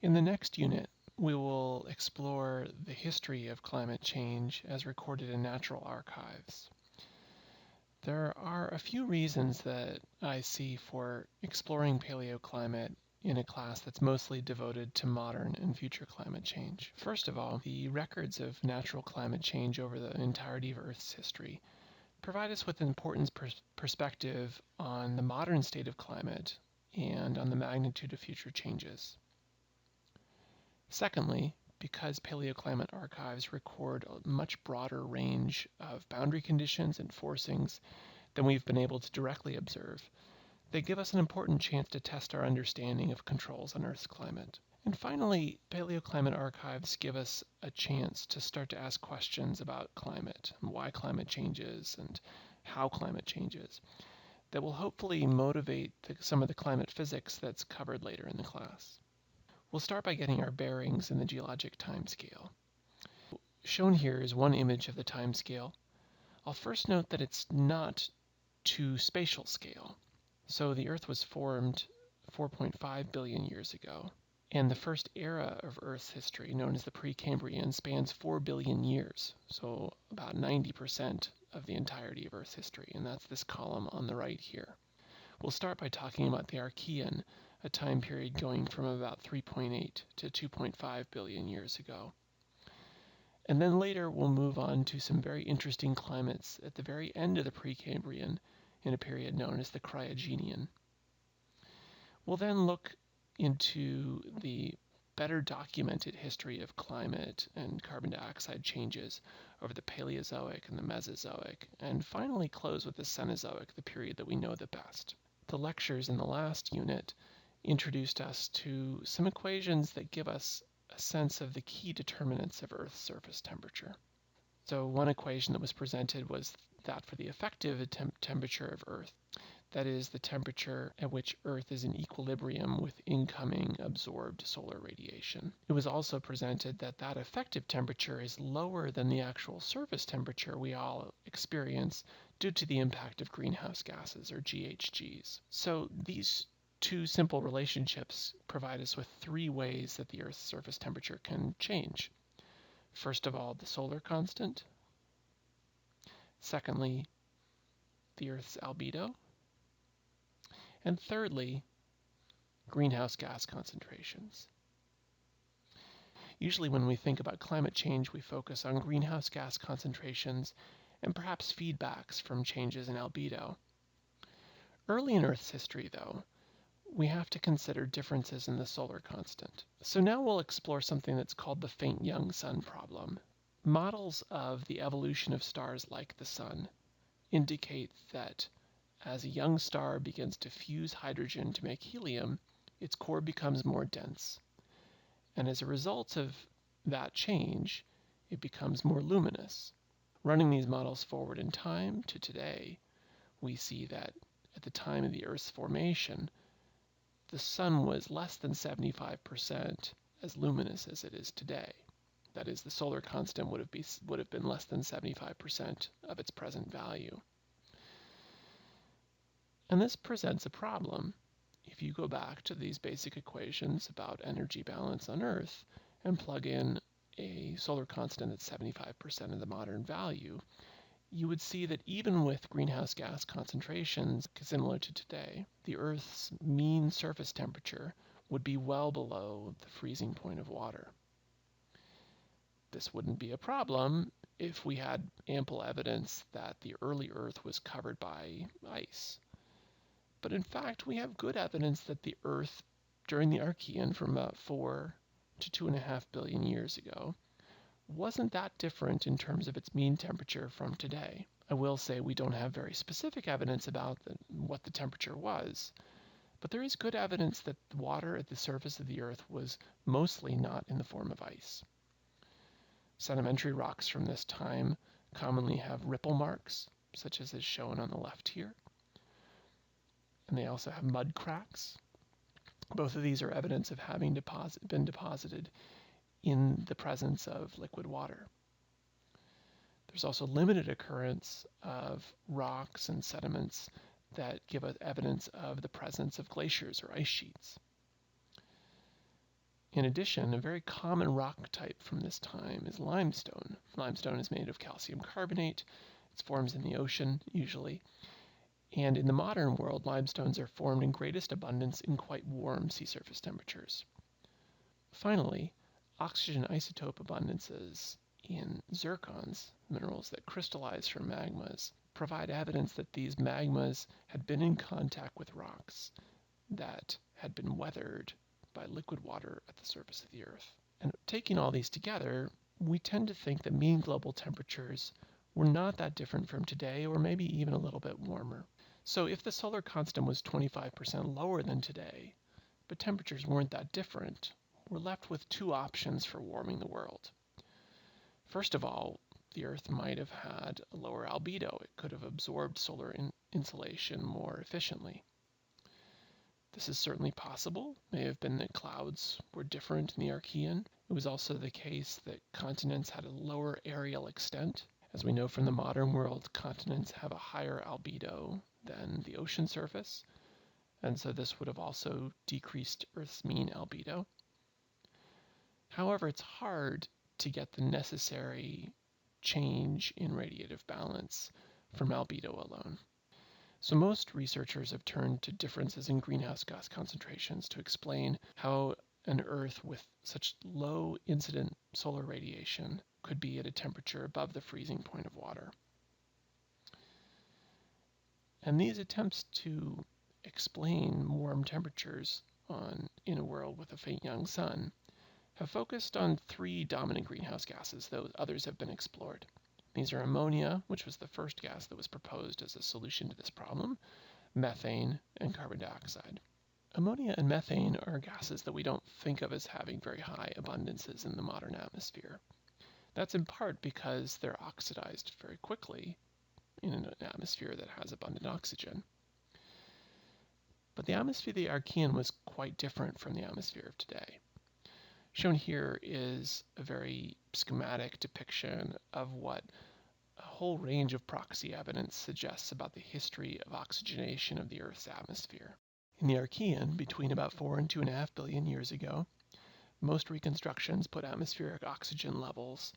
In the next unit, we will explore the history of climate change as recorded in natural archives. There are a few reasons that I see for exploring paleoclimate in a class that's mostly devoted to modern and future climate change. First of all, the records of natural climate change over the entirety of Earth's history provide us with an important perspective on the modern state of climate and on the magnitude of future changes. Secondly, because paleoclimate archives record a much broader range of boundary conditions and forcings than we've been able to directly observe, they give us an important chance to test our understanding of controls on Earth's climate. And finally, paleoclimate archives give us a chance to start to ask questions about climate, and why climate changes, and how climate changes, that will hopefully motivate some of the climate physics that's covered later in the class. We'll start by getting our bearings in the geologic timescale. Shown here is one image of the timescale. I'll first note that it's not to spatial scale. So the Earth was formed 4.5 billion years ago, and the first era of Earth's history, known as the Precambrian, spans 4 billion years, so about 90% of the entirety of Earth's history, and that's this column on the right here. We'll start by talking about the Archean, a time period going from about 3.8 to 2.5 billion years ago. And then later we'll move on to some very interesting climates at the very end of the Precambrian in a period known as the Cryogenian. We'll then look into the better documented history of climate and carbon dioxide changes over the Paleozoic and the Mesozoic, and finally close with the Cenozoic, the period that we know the best. The lectures in the last unit introduced us to some equations that give us a sense of the key determinants of Earth's surface temperature. So one equation that was presented was that for the effective temperature of Earth, that is the temperature at which Earth is in equilibrium with incoming absorbed solar radiation. It was also presented that that effective temperature is lower than the actual surface temperature we all experience due to the impact of greenhouse gases, or GHGs. So these two simple relationships provide us with three ways that the Earth's surface temperature can change. First of all, the solar constant. Secondly, the Earth's albedo. And thirdly, greenhouse gas concentrations. Usually when we think about climate change, we focus on greenhouse gas concentrations and perhaps feedbacks from changes in albedo. Early in Earth's history, though, we have to consider differences in the solar constant. So now we'll explore something that's called the faint young sun problem. Models of the evolution of stars like the sun indicate that as a young star begins to fuse hydrogen to make helium, its core becomes more dense. And as a result of that change, it becomes more luminous. Running these models forward in time to today, we see that at the time of the Earth's formation, the sun was less than 75% as luminous as it is today. That is, the solar constant would have been less than 75% of its present value. And this presents a problem. If you go back to these basic equations about energy balance on Earth and plug in a solar constant at 75% of the modern value, you would see that even with greenhouse gas concentrations similar to today, the Earth's mean surface temperature would be well below the freezing point of water. This wouldn't be a problem if we had ample evidence that the early Earth was covered by ice. But in fact, we have good evidence that the Earth during the Archean from about 4 to 2.5 billion years ago wasn't that different in terms of its mean temperature from today. I will say we don't have very specific evidence about what the temperature was, but there is good evidence that water at the surface of the Earth was mostly not in the form of ice. Sedimentary rocks from this time commonly have ripple marks, such as is shown on the left here. And they also have mud cracks. Both of these are evidence of having been deposited in the presence of liquid water. There's also limited occurrence of rocks and sediments that give us evidence of the presence of glaciers or ice sheets. In addition, a very common rock type from this time is limestone. Limestone is made of calcium carbonate. It forms in the ocean, usually. And in the modern world, limestones are formed in greatest abundance in quite warm sea surface temperatures. Finally, oxygen isotope abundances in zircons, minerals that crystallize from magmas, provide evidence that these magmas had been in contact with rocks that had been weathered by liquid water at the surface of the Earth. And taking all these together, we tend to think that mean global temperatures were not that different from today, or maybe even a little bit warmer. So if the solar constant was 25% lower than today, but temperatures weren't that different, we're left with two options for warming the world. First of all, the Earth might have had a lower albedo. It could have absorbed solar insolation more efficiently. This is certainly possible. It may have been that clouds were different in the Archean. It was also the case that continents had a lower areal extent. As we know from the modern world, continents have a higher albedo than the ocean surface, and so this would have also decreased Earth's mean albedo. However, it's hard to get the necessary change in radiative balance from albedo alone. So most researchers have turned to differences in greenhouse gas concentrations to explain how an Earth with such low incident solar radiation could be at a temperature above the freezing point of water. And these attempts to explain warm temperatures in a world with a faint young sun have focused on three dominant greenhouse gases, though others have been explored. These are ammonia, which was the first gas that was proposed as a solution to this problem, methane, and carbon dioxide. Ammonia and methane are gases that we don't think of as having very high abundances in the modern atmosphere. That's in part because they're oxidized very quickly in an atmosphere that has abundant oxygen. But the atmosphere of the Archean was quite different from the atmosphere of today. Shown here is a very schematic depiction of what a whole range of proxy evidence suggests about the history of oxygenation of the Earth's atmosphere. In the Archean, between about 4 and 2.5 billion years ago, most reconstructions put atmospheric oxygen levels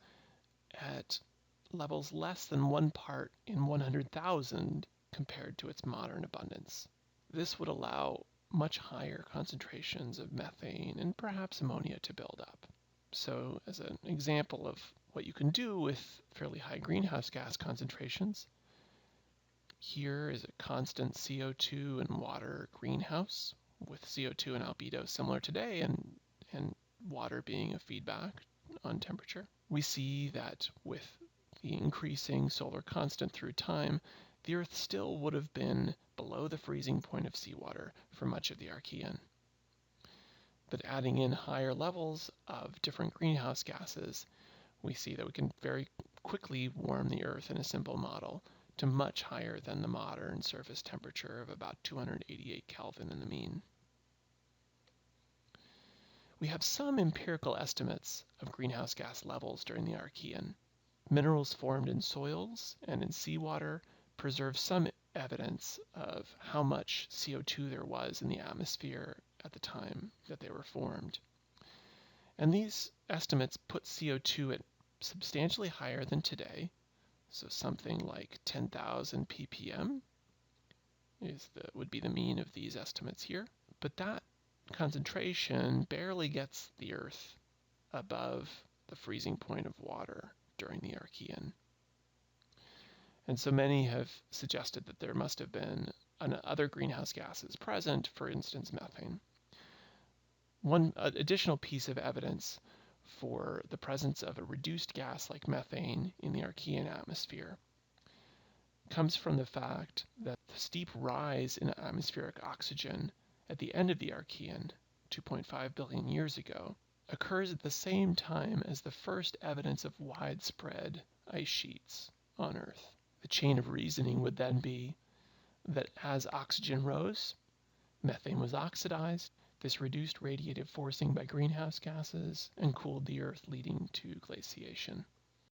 at levels less than 1 part in 100,000 compared to its modern abundance. This would allow much higher concentrations of methane and perhaps ammonia to build up. So as an example of what you can do with fairly high greenhouse gas concentrations, here is a constant CO2 and water greenhouse with CO2 and albedo similar today and water being a feedback on temperature. We see that with the increasing solar constant through time, the Earth still would have been below the freezing point of seawater for much of the Archean. But adding in higher levels of different greenhouse gases, we see that we can very quickly warm the Earth in a simple model to much higher than the modern surface temperature of about 288 Kelvin in the mean. We have some empirical estimates of greenhouse gas levels during the Archean. Minerals formed in soils and in seawater preserve some evidence of how much CO2 there was in the atmosphere at the time that they were formed. And these estimates put CO2 at substantially higher than today, so something like 10,000 ppm would be the mean of these estimates here. But that concentration barely gets the Earth above the freezing point of water during the Archean. And so many have suggested that there must have been other greenhouse gases present, for instance, methane. One additional piece of evidence for the presence of a reduced gas like methane in the Archean atmosphere comes from the fact that the steep rise in atmospheric oxygen at the end of the Archean, 2.5 billion years ago, occurs at the same time as the first evidence of widespread ice sheets on Earth. The chain of reasoning would then be that as oxygen rose, methane was oxidized, this reduced radiative forcing by greenhouse gases and cooled the Earth, leading to glaciation.